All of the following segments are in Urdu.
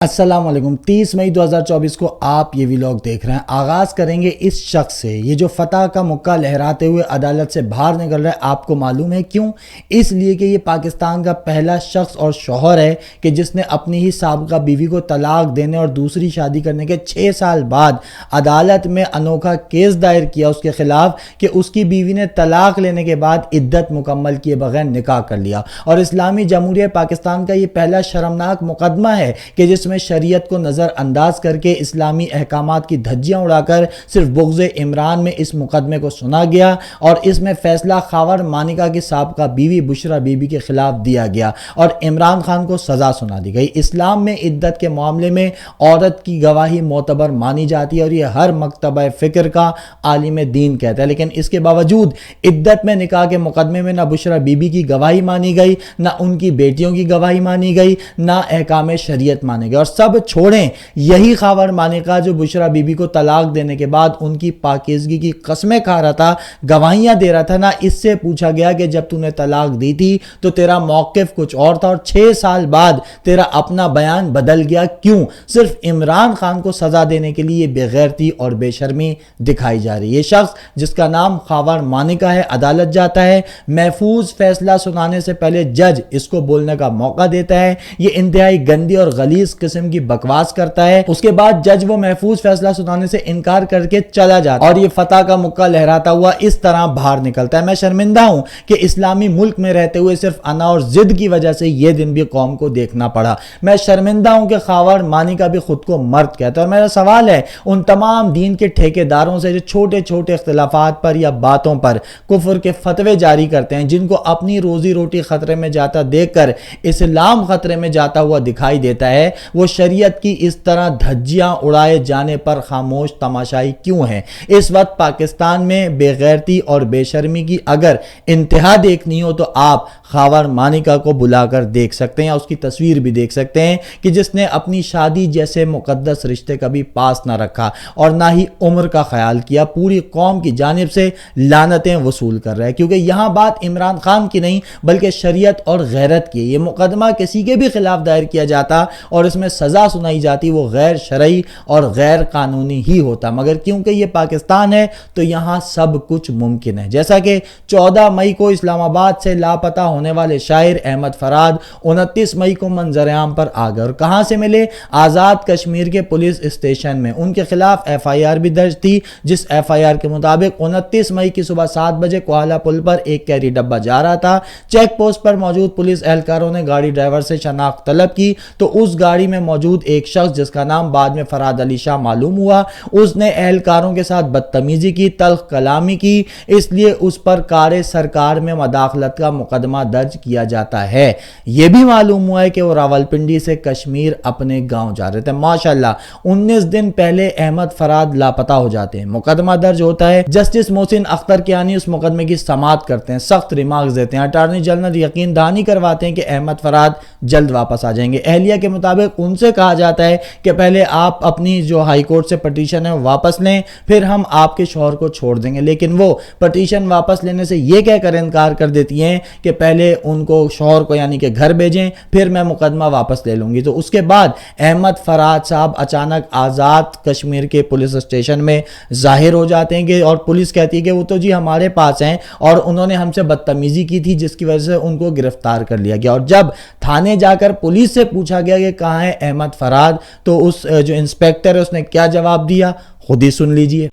السلام علیکم 30 مئی 2024 کو آپ یہ ویلاگ دیکھ رہے ہیں۔ آغاز کریں گے اس شخص سے، یہ جو فتح کا مکہ لہراتے ہوئے عدالت سے باہر نکل رہا ہے۔ آپ کو معلوم ہے کیوں؟ اس لیے کہ یہ پاکستان کا پہلا شخص اور شوہر ہے کہ جس نے اپنی ہی سابقہ بیوی کو طلاق دینے اور دوسری شادی کرنے کے 6 سال بعد عدالت میں انوکھا کیس دائر کیا اس کے خلاف کہ اس کی بیوی نے طلاق لینے کے بعد عدت مکمل کیے بغیر نکاح کر لیا، اور اسلامی جمہوریہ پاکستان کا یہ پہلا شرمناک مقدمہ ہے کہ جس میں شریعت کو نظر انداز کر کے اسلامی احکامات کی دھجیاں اڑا کر صرف بغض عمران میں اس مقدمے کو سنا گیا، اور اس میں فیصلہ خاور مانیکا کی سابقہ بیوی بشرا بی بی کے خلاف دیا گیا اور عمران خان کو سزا سنا دی گئی۔ اسلام میں عدت کے معاملے میں عورت کی گواہی معتبر مانی جاتی ہے، اور یہ ہر مکتبہ فکر کا عالم دین کہتا ہے، لیکن اس کے باوجود عدت میں نکاح کے مقدمے میں نہ بشرا بی بی کی گواہی مانی گئی، نہ ان کی بیٹیوں کی گواہی مانی گئی، نہ احکام شریعت مانے گئے۔ اور سب چھوڑیں، یہی خاور مانیکا جو بشرا بی بی کو طلاق دینے کے بعد ان کی پاکیزگی کی قسمیں کھا رہا تھا، گواہیاں دے رہا تھا، نہ اس سے پوچھا گیا کہ جب تو نے طلاق دی تھی تو تیرا موقف کچھ اور تھا، اور 6 سال بعد تیرا اپنا بیان بدل گیا کیوں؟ صرف عمران خان کو سزا دینے کے لیے بے غیرتی اور بے شرمی دکھائی جا رہی ہے۔ یہ شخص جس کا نام خاور مانیکا ہے عدالت جاتا ہے، محفوظ فیصلہ سنانے سے پہلے جج اس کو بولنے کا موقع دیتا ہے، یہ انتہائی گندی اور غلیظ قسم کی بکواس کرتا ہے، اس کے بعد جج وہ محفوظ فیصلہ سنانے سے انکار کر کے چلا جاتا ہے، اور یہ فتح کا مکہ لہراتا ہوا اس طرح باہر نکلتا ہے۔ میں شرمندہ ہوں کہ اسلامی ملک میں رہتے ہوئے صرف انا اور ضد کی وجہ سے یہ دن بھی قوم کو دیکھنا پڑا۔ میں شرمندہ ہوں کہ خاور مانیکا بھی خود کو مرد کہتا ہے، اور میرا سوال ہے ان تمام دین کے ٹھیکیداروں سے جو چھوٹے چھوٹے اختلافات پر یا باتوں پر کفر کے فتوے جاری کرتے ہیں، جن کو اپنی روزی روٹی خطرے میں جاتا دیکھ کر اسلام خطرے میں جاتا ہوا دکھائی دیتا ہے، وہ شریعت کی اس طرح دھجیاں اڑائے جانے پر خاموش تماشائی کیوں ہیں؟ اس وقت پاکستان میں بے غیرتی اور بے شرمی کی اگر انتہا دیکھنی ہو تو آپ خاور مانیکا کو بلا کر دیکھ سکتے ہیں، اس کی تصویر بھی دیکھ سکتے ہیں کہ جس نے اپنی شادی جیسے مقدس رشتے کبھی پاس نہ رکھا اور نہ ہی عمر کا خیال کیا، پوری قوم کی جانب سے لعنتیں وصول کر رہا ہے، کیونکہ یہاں بات عمران خان کی نہیں بلکہ شریعت اور غیرت کی ہے۔ یہ مقدمہ کسی کے بھی خلاف دائر کیا جاتا اور اس میں سزا سنائی جاتی، وہ غیر شرعی اور غیر قانونی ہی ہوتا، مگر کیونکہ یہ پاکستان ہے تو یہاں سب کچھ ممکن ہے۔ جیسا کہ 14 مئی کو اسلام آباد سے لاپتہ ہونے والے شاعر احمد فراد 29 مئی کو منظر عام پر آ گئے، اور کہاں سے ملے؟ آزاد کشمیر کے پولیس اسٹیشن میں۔ ان کے خلاف ایف آئی آر بھی درج تھی، جس ایف آئی آر کے مطابق 29 مئی کی صبح 7 بجے کوہالہ پل پر ایک کیری ڈبہ جا رہا تھا۔ چیک پوسٹ پر موجود پولیس اہلکاروں نے گاڑی ڈرائیور سے شناخت طلب کی تو اس گاڑی میں موجود ایک شخص جس کا نام بعد میں فراد علی شاہ معلوم ہوا، اس نے اہلکاروں کے ساتھ بدتمیزی کی، تلخ کلامی کی، اس لیے اس پر کار سرکار میں مداخلت کا مقدمہ درج کیا جاتا ہے۔ یہ بھی معلوم ہوا ہے کہ وہ راولپنڈی سے کشمیر اپنے گاؤں جا رہے تھے۔ ماشاءاللہ 19 دن پہلے احمد فراد لاپتہ ہو جاتے ہیں، مقدمہ درج ہوتا ہے، جسٹس محسن اختر کیانی اس مقدمے کی سماعت کرتے ہیں، سخت ریمارکس دیتے ہیں، اٹارنی جنرل یقین دہانی کرواتے ہیں کہ احمد فراد جلد واپس آ جائیں گے۔ اہلیہ کے مطابق ان سے کہا جاتا ہے کہ پہلے آپ اپنی جو ہائی کورٹ سے پٹیشن ہے واپس لیں، پھر ہم آپ کے شوہر کو چھوڑ دیں گے، لیکن وہ پٹیشن واپس لینے سے یہ کہہ کر انکار کر دیتی ہیں کہ پہلے ان کو شوہر کو یعنی کہ گھر بھیجیں، پھر میں مقدمہ واپس لے لوں گی۔ تو اس کے بعد احمد فراد صاحب اچانک آزاد کشمیر کے پولیس اسٹیشن میں ظاہر ہو جاتے ہیں کہ، اور پولیس کہتی ہے کہ وہ تو جی ہمارے پاس ہیں اور انہوں نے ہم سے بدتمیزی کی تھی جس کی وجہ سے ان کو گرفتار کر لیا گیا۔ اور جب تھانے جا کر پولیس سے پوچھا گیا کہ کہاں ہے احمد فراد تو اس جو انسپیکٹر ہے اس نے کیا جواب دیا خود ہی سن لیجئے۔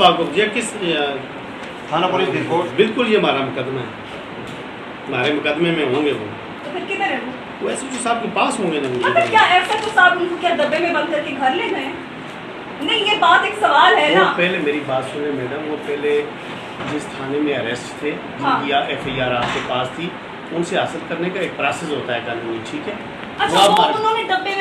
تھانہ پولیس بالکل یہ ہمارا مقدمہ ہے، ہمارے مقدمے میں ہوں گے وہ، تو پھر کدھر ہے وہ ایس ایچ او صاحب کے پاس ہوں گے نا۔ مگر کیا ایس ایچ او صاحب ان کو کیا ڈبے میں بند کر کے گھر لے گئے؟ نہیں یہ بات ایک سوال ہے نا۔ وہ پہلے میری بات سنیں میڈم، وہ پہلے جس تھانے میں اریسٹ تھے، جن کی ایف آئی آر آپ کے پاس تھی، ان سے حاصل کرنے کا ایک پروسیس ہوتا ہے قانونی، ٹھیک ہے؟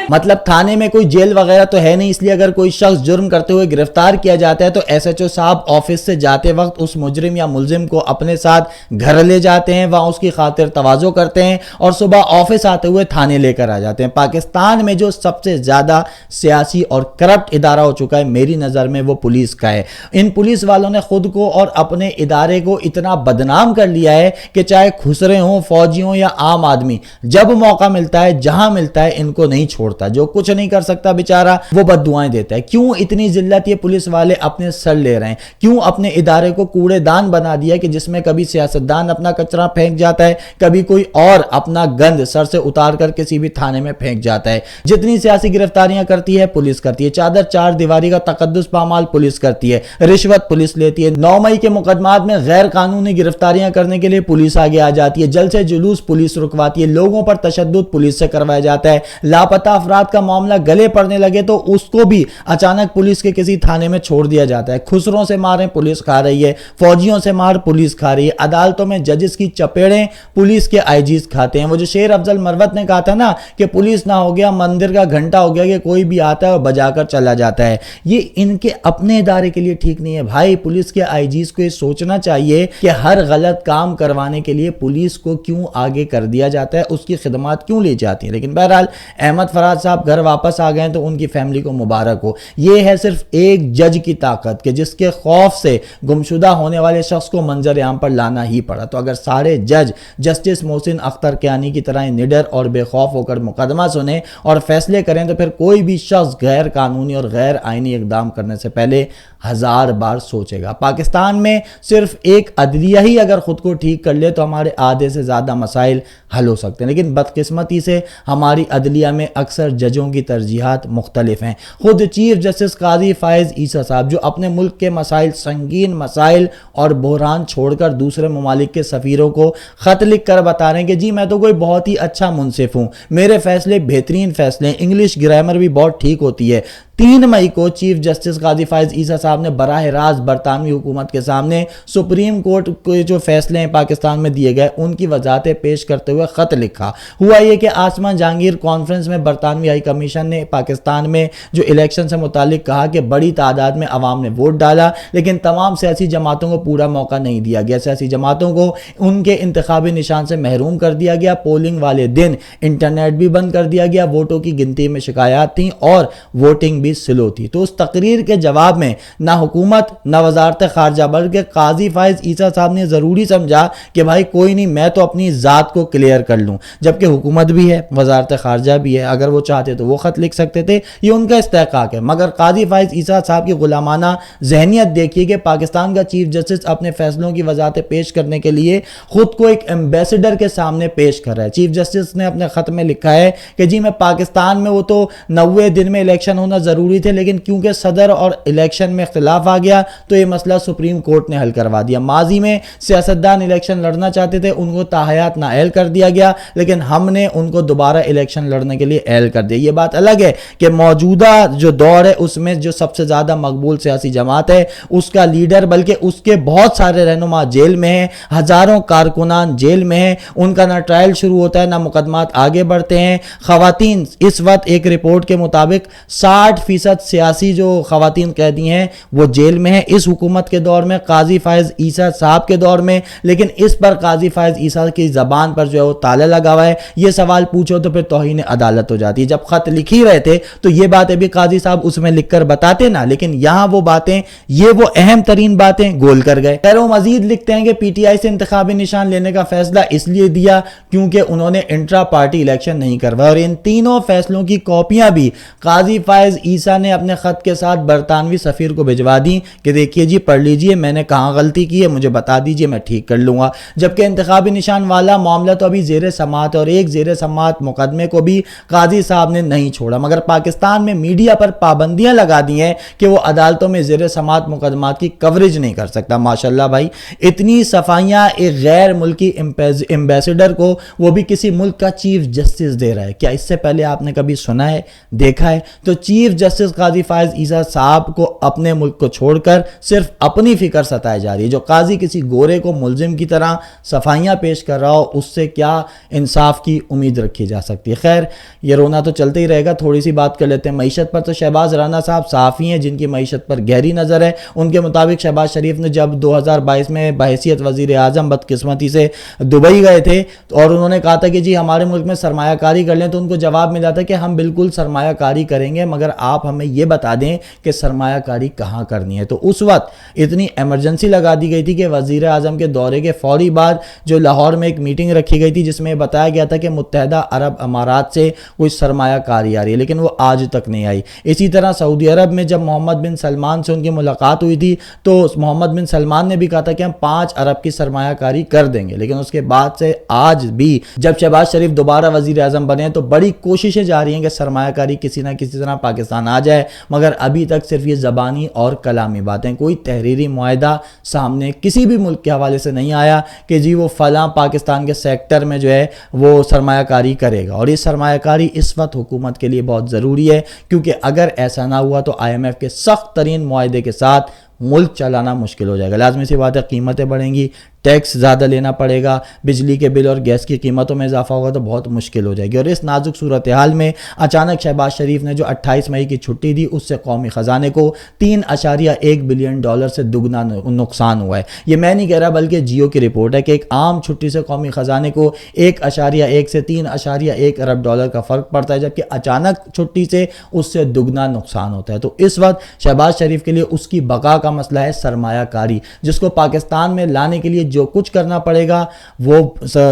مطلب تھانے میں کوئی جیل وغیرہ تو ہے نہیں، اس لیے اگر کوئی شخص جرم کرتے ہوئے گرفتار کیا جاتا ہے تو ایس ایچ او صاحب آفس سے جاتے وقت اس مجرم یا ملزم کو اپنے ساتھ گھر لے جاتے ہیں، وہاں اس کی خاطر تواضع کرتے ہیں اور صبح آفس آتے ہوئے تھانے لے کر آ جاتے ہیں۔ پاکستان میں جو سب سے زیادہ سیاسی اور کرپٹ ادارہ ہو چکا ہے میری نظر میں وہ پولیس کا ہے۔ ان پولیس والوں نے خود کو اور اپنے ادارے کو اتنا بدنام کر لیا ہے کہ چاہے خسرے ہوں، فوجی ہوں یا عام آدمی، جب موقع ملتا ہے جہاں جہاں ملتا ہے ان کو نہیں چھوڑتا, جو کچھ نہیں کر سکتا بیچارہ وہ بد دعائیں دیتا ہے. کیوں اتنی ذلت یہ پولیس والے اپنے سر لے رہے ہیں؟ کیوں اپنے ادارے کو کوڑے دان بنا دیا کہ جس میں کبھی سیاستدان اپنا کچرا پھینک جاتا ہے, کبھی کوئی اور اپنا گند سر سے اتار کر کسی بھی تھانے میں پھینک جاتا ہے. جتنی سیاسی گرفتاریاں کرتی ہے پولیس کرتی ہے, چادر چار دیواری کا تقدس پامال پولیس کرتی ہے, رشوت پولیس لیتی ہے, 9 مئی کے مقدمات میں غیر قانونی گرفتاریاں کرنے کے لیے پولیس آگے آ جاتی ہے, جلسے جلوس پولیس رکواتی ہے, لوگوں پر تشدد پولیس سے کروایا جاتا ہے, لاپتہ افراد کا معاملہ گلے پڑنے لگے تو اس کو بھی اچانک پولیس کے کسی تھانے میں چھوڑ دیا جاتا ہے. خسروں سے ماریں پولیس کھا رہی ہے, فوجیوں سے مار پولیس کھا رہی ہے, عدالتوں میں ججز کی چپیڑیں پولیس کے آئی جیز کھاتے ہیں. وہ جو شیر افضل مروت نے کہا تھا نا کہ پولیس نہ ہو گیا مندر کا گھنٹا ہو گیا کہ کوئی بھی آتا ہے اور بجا کر چلا جاتا ہے, یہ ان کے اپنے ادارے کے لیے ٹھیک نہیں ہے بھائی. پولیس کے آئی جیز کو یہ سوچنا چاہیے کہ ہر غلط کام کروانے کے لیے پولیس کو کیوں آگے کر دیا جاتا ہے, اس کی خدمات کیوں لی جاتی ہیں. لیکن بہرحال احمد فراز صاحب گھر واپس آ گئے تو ان کی فیملی کو مبارک ہو. یہ ہے صرف ایک جج کی طاقت کہ جس کے خوف سے گمشدہ ہونے والے شخص کو منظر عام پر لانا ہی پڑا. تو اگر سارے جج جسٹس محسن اختر کیانی کی طرح نڈر اور بے خوف ہو کر مقدمہ سنیں اور فیصلے کریں تو پھر کوئی بھی شخص غیر قانونی اور غیر آئینی اقدام کرنے سے پہلے 1000 بار سوچے گا. پاکستان میں صرف ایک عدلیہ ہی اگر خود کو ٹھیک کر لے تو ہمارے آدھے سے زیادہ مسائل حل ہو سکتے ہیں. لیکن بدقسمتی سے ہماری عدلیہ میں اکثر ججوں کی ترجیحات مختلف ہیں. خود چیف جسٹس قاضی فائز عیسیٰ صاحب جو اپنے ملک کے مسائل, سنگین مسائل اور بحران چھوڑ کر دوسرے ممالک کے سفیروں کو خط لکھ کر بتا رہے ہیں کہ جی میں تو کوئی بہت ہی اچھا منصف ہوں, میرے فیصلے بہترین فیصلے ہیں, انگلش گرامر بھی بہت ٹھیک ہوتی ہے. 3 مئی کو چیف جسٹس قاضی فائز عیسیٰ صاحب نے براہ راست برطانوی حکومت کے سامنے سپریم کورٹ کے جو فیصلے ہیں پاکستان میں دیے گئے ان کی وضاحتیں پیش کرتے ہوئے خط لکھا. ہوا یہ کہ آسمان جہانگیر کانفرنس میں برطانوی ہائی کمیشن نے پاکستان میں جو الیکشن سے متعلق کہا کہ بڑی تعداد میں عوام نے ووٹ ڈالا لیکن تمام سیاسی جماعتوں کو پورا موقع نہیں دیا گیا. سیاسی جماعتوں کو ان کے انتخابی نشان سے محروم کر دیا گیا. پولنگ والے دن انٹرنیٹ بھی بند کر دیا گیا. ووٹوں کی گنتی میں شکایات تھیں اور ووٹنگ بھی سلو تھی. تو اس تقریر کے جواب میں نہ حکومت نہ وزارت خارجہ بلکہ قاضی فائز عیسیٰ صاحب نے ضروری سمجھا کہ بھائی کوئی نہیں میں تو اپنی ذات کو کلیئر کر لوں, جبکہ حکومت بھی ہے وزارت خارجہ بھی ہے, اگر وہ چاہتے تو وہ خط لکھ سکتے تھے, یہ ان کا استحقاق ہے. مگر قاضی فائز عیسیٰ صاحب کی غلامانہ ذہنیت دیکھیے کہ پاکستان کا چیف جسٹس اپنے فیصلوں کی وضاحتیں پیش کرنے کے لیے خود کو ایک ایمبیسڈر کے سامنے پیش کر رہا ہے. چیف جسٹس نے اپنے خط میں لکھا ہے کہ جی میں پاکستان میں وہ تو 90 دن میں الیکشن ہونا ضروری تھے لیکن کیونکہ صدر اور الیکشن میں اختلاف آ گیا تو یہ مسئلہ سپریم کورٹ نے حل کروا دیا. ماضی میں سیاستدان الیکشن لڑنا چاہتے تھے, ان کو تاحیات نااہل کر دیا گیا لیکن ہم نے ان کو دوبارہ الیکشن لڑنے کے لیے اہل کر دیا. یہ بات الگ ہے کہ موجودہ جو دور ہے اس میں جو سب سے زیادہ مقبول سیاسی جماعت ہے اس کا لیڈر بلکہ اس کے بہت سارے رہنما جیل میں ہیں, ہزاروں کارکنان جیل میں ہیں, ان کا نہ ٹرائل شروع ہوتا ہے نہ مقدمات آگے بڑھتے ہیں. خواتین اس وقت ایک رپورٹ کے مطابق 60% سیاسی جو خواتین قیدی ہیں وہ جیل میں ہیں اس حکومت کے دور میں, قاضی فائز عیسیٰ صاحب کے دور میں. لیکن اس پر قاضی فائز عیسیٰ کی زبان پر جو ہے وہ تالا لگا ہوا ہے. یہ سوال پوچھو تو پھر توہین عدالت ہو جاتی ہے. جب خط لکھ ہی رہے تھے تو یہ باتیں بھی قاضی صاحب اس میں لکھ کر بتاتے نا, لیکن یہاں وہ باتیں, یہ وہ اہم ترین باتیں گول کر گئے. خیر وہ مزید لکھتے ہیں کہ پی ٹی آئی سے انتخابی نشان لینے کا فیصلہ اس لیے دیا کیونکہ انہوں نے انٹرا پارٹی الیکشن نہیں کروایا. اور ان تینوں فیصلوں کی کاپیاں بھی قاضی فائز عیسیٰ نے اپنے خط کے ساتھ برطانوی سفیر کو بھجوا دی کہ دیکھیے جی پڑھ لیجئے میں نے کہاں غلطی کی ہے مجھے بتا دیجئے میں ٹھیک کر لوں گا. جبکہ انتخابی نشان والا معاملہ تو ابھی زیر سماعت اور ایک زیر سماعت مقدمے کو بھی قاضی صاحب نے نہیں چھوڑا. مگر پاکستان میں میڈیا پر پابندیاں لگا دی ہیں کہ وہ عدالتوں میں زیر سماعت مقدمات کی کوریج نہیں کر سکتا. ماشاءاللہ بھائی اتنی صفائیاں ایک غیر ملکی ایمبیسڈر کو, وہ بھی کسی ملک کا چیف جسٹس دے رہا ہے. کیا اس سے پہلے آپ نے کبھی سنا ہے, دیکھا ہے؟ تو چیف جسٹس قاضی فائز عیسیٰ صاحب کو اپنے ملک کو چھوڑ کر صرف اپنی فکر ستائے جا رہی ہے. جو قاضی کسی گورے کو ملزم کی طرح صفائیاں پیش کر رہا ہو اس سے کیا انصاف کی امید رکھی جا سکتی ہے. خیر یہ رونا تو چلتے ہی رہے گا. تھوڑی سی بات کر لیتے ہیں معیشت پر. تو شہباز رانا صاحب صحافی ہیں جن کی معیشت پر گہری نظر ہے. ان کے مطابق شہباز شریف نے جب 2022 میں بحیثیت وزیر اعظم بدقسمتی سے دبئی گئے تھے اور انہوں نے کہا تھا کہ جی ہمارے ملک میں سرمایہ کاری کر لیں, تو ان کو جواب ملا تھا کہ ہم بالکل سرمایہ کاری کریں گے مگر آپ ہمیں یہ بتا دیں کہ سرمایہ کاری کہاں کرنی ہے. تو اس وقت اتنی ایمرجنسی لگا دی گئی تھی کہ وزیر اعظم کے دورے کے فوری بعد جو لاہور میں ایک میٹنگ رکھی گئی تھی جس میں بتایا گیا تھا کہ متحدہ عرب عرب امارات سے کوئی سرمایہ کاری آ رہی ہے، لیکن وہ آج تک نہیں آئی۔ اسی طرح سعودی عرب میں جب محمد بن سلمان سے ان کی ملاقات ہوئی تھی تو محمد بن سلمان نے بھی کہا تھا کہ ہم 5 ارب کی سرمایہ کاری کر دیں گے، لیکن اس کے بعد سے آج بھی جب شہباز شریف دوبارہ وزیر اعظم بنے تو بڑی کوششیں جاری ہیں کہ سرمایہ کاری کسی نہ کسی طرح پاکستان آ جائے، مگر ابھی تک صرف یہ زبانی اور کلامی باتیں، کوئی تحریری معاہدہ سامنے کسی بھی ملک کے حوالے سے نہیں آیا کہ جی وہ فلاں پاکستان کے سیکٹر میں جو ہے وہ سرمایہ کاری کرے گا۔ اور یہ سرمایہ کاری اس وقت حکومت کے لیے بہت ضروری ہے، کیونکہ اگر ایسا نہ ہوا تو IMF کے سخت ترین معاہدے کے ساتھ ملک چلانا مشکل ہو جائے گا۔ لازمی سی بات ہے، قیمتیں بڑھیں گی، ٹیکس زیادہ لینا پڑے گا، بجلی کے بل اور گیس کی قیمتوں میں اضافہ ہوگا تو بہت مشکل ہو جائے گی۔ اور اس نازک صورتحال میں اچانک شہباز شریف نے جو 28 مئی کی چھٹی دی، اس سے قومی خزانے کو $3.1 بلین سے دگنا نقصان ہوا ہے۔ یہ میں نہیں کہہ رہا بلکہ جیو کی رپورٹ ہے کہ ایک عام چھٹی سے قومی خزانے کو 1.1 سے $3.1 ارب کا فرق پڑتا ہے، جبکہ اچانک چھٹی سے اس سے دگنا نقصان ہوتا ہے۔ تو اس وقت شہباز شریف کے لیے اس کی بقا کا مسئلہ ہے سرمایہ کاری، جس کو پاکستان میں لانے کے لیے جو کچھ کرنا پڑے گا وہ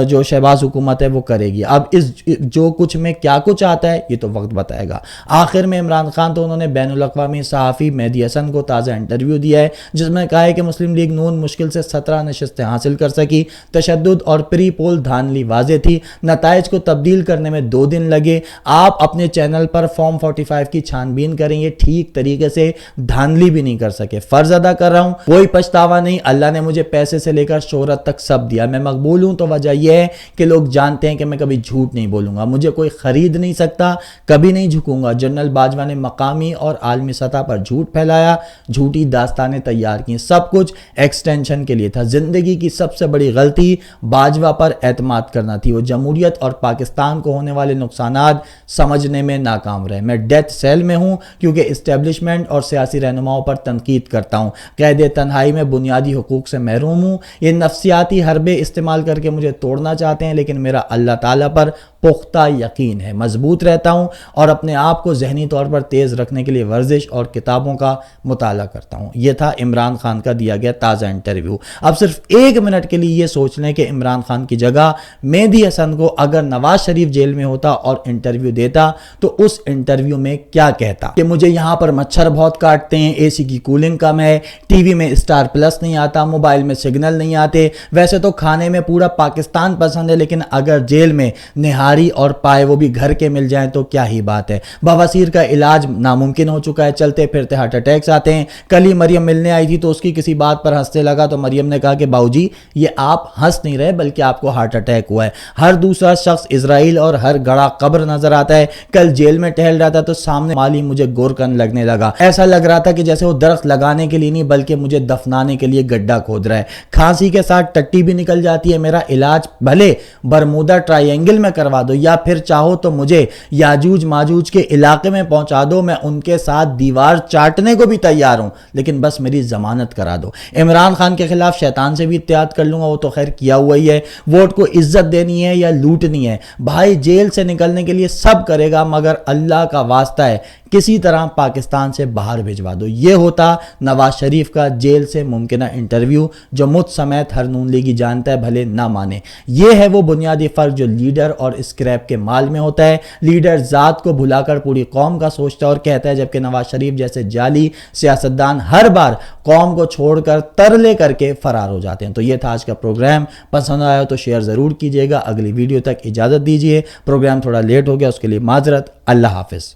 جو شہباز حکومت ہے وہ کرے گی۔ اب اس جو کچھ میں کیا کچھ آتا ہے یہ تو وقت بتائے گا۔ آخر میں عمران خان تو انہوں نے بین الاقوامی صحافی مہدی حسن کو تازہ انٹرویو دیا ہے، جس میں کہا ہے کہ مسلم لیگ نون مشکل سے 17 نشستیں حاصل کر سکی، تشدد اور پری پول دھاندلی واضح تھی، نتائج کو تبدیل کرنے میں 2 دن لگے۔ آپ اپنے چینل پر فارم 45 کی چھان بین کریں گے، ٹھیک طریقے سے دھاندلی بھی نہیں کر سکے۔ فرض ادا کر رہا ہوں، کوئی پچھتاوا نہیں، اللہ نے مجھے پیسے سے لے کر شہرت تک سب دیا، میں مقبول ہوں۔ تو وجہ یہ ہے کہ لوگ جانتے ہیں کہ میں کبھی جھوٹ نہیں بولوں گا، مجھے کوئی خرید نہیں سکتا، کبھی نہیں جھکوں گا۔ جنرل باجوہ نے مقامی اور عالمی سطح پر جھوٹ پھیلایا، جھوٹی داستانیں تیار کی، سب کچھ ایکسٹینشن کے لیے تھا۔ زندگی کی سب سے بڑی غلطی باجوہ پر اعتماد کرنا تھی، وہ جمہوریت اور پاکستان کو ہونے والے نقصانات سمجھنے میں ناکام رہے۔ میں ڈیتھ سیل میں ہوں کیونکہ اسٹیبلشمنٹ اور سیاسی رہنماؤں پر تنقید کرتا ہوں، قید تنہائی میں بنیادی حقوق سے محروم ہوں۔ یہ نفسیاتی حربے استعمال کر کے مجھے توڑنا چاہتے ہیں، لیکن میرا اللہ تعالیٰ پر پختہ یقین ہے، مضبوط رہتا ہوں اور اپنے آپ کو ذہنی طور پر تیز رکھنے کے لیے ورزش اور کتابوں کا مطالعہ کرتا ہوں۔ یہ تھا عمران خان کا دیا گیا تازہ انٹرویو۔ اب صرف 1 منٹ کے لیے یہ سوچ لیں کہ عمران خان کی جگہ مہدی حسن کو اگر نواز شریف جیل میں ہوتا اور انٹرویو دیتا تو اس انٹرویو میں کیا کہتا کہ مجھے یہاں پر مچھر بہت کاٹتے ہیں، اے سی کی کولنگ کم ہے، ٹی وی میں اسٹار پلس نہیں آتا، موبائل میں سگنل نہیں آتے، ویسے تو کھانے میں پورا پاکستان پسند ہے، لیکن اگر جیل میں نہاری اور پائے وہ بھی گھر کے مل جائیں تو کیا ہی بات ہے۔ بواسیر کا علاج ناممکن ہو چکا ہے، چلتے پھرتے ہارٹ اٹیکس آتے ہیں۔ کل ہی مریم ملنے آئی تھی تو اس کی کسی بات پر ہنسنے لگا تو مریم نے کہا کہ باؤ جی یہ آپ ہنس نہیں رہے بلکہ آپ کو ہارٹ اٹیک ہوا ہے۔ ہر دوسرا شخص اسرائیل اور ہر گڑا قبر نظر آتا ہے۔ کل جیل میں ٹہل رہا تھا تو سامنے مالی مجھے گورکن لگنے لگا، ایسا لگ رہا تھا کہ جیسے وہ درخت لگانے کے لیے نہیں بلکہ مجھے دفنانے کے لیے گڈھا کھود رہا ہے۔ کھانسی کے ساتھ ٹٹی بھی نکل جاتی ہے۔ میرا علاج بھلے برمودا ٹرائی اینگل میں کروا دو یا پھر چاہو تو مجھے یاجوج ماجوج کے علاقے میں پہنچا دو، میں ان کے ساتھ دیوار چاٹنے کو بھی تیار ہوں، لیکن بس میری ضمانت کرا دو۔ عمران خان کے خلاف شیطان سے بھی اتحاد کر لوں گا، وہ تو خیر کیا ہوا ہی ہے۔ ووٹ کو عزت دینی ہے یا لوٹنی ہے، بھائی جیل سے نکلنے کے لیے سب کرے گا، مگر اللہ کا واسطہ ہے کسی طرح پاکستان سے باہر بھجوا دو۔ یہ ہوتا نواز شریف کا جیل سے ممکنہ انٹرویو، جو مجھ سمیت ہر نون لیگی جانتا ہے بھلے نہ مانے۔ یہ ہے وہ بنیادی فرق جو لیڈر اور اسکریپ کے مال میں ہوتا ہے۔ لیڈر ذات کو بھلا کر پوری قوم کا سوچتا اور کہتا ہے، جبکہ نواز شریف جیسے جعلی سیاستدان ہر بار قوم کو چھوڑ کر ترلے کر کے فرار ہو جاتے ہیں۔ تو یہ تھا آج کا پروگرام، پسند آیا تو شیئر ضرور کیجیے گا۔ اگلی ویڈیو تک اجازت دیجیے، پروگرام تھوڑا لیٹ ہو گیا اس کے لیے معذرت۔ اللہ حافظ۔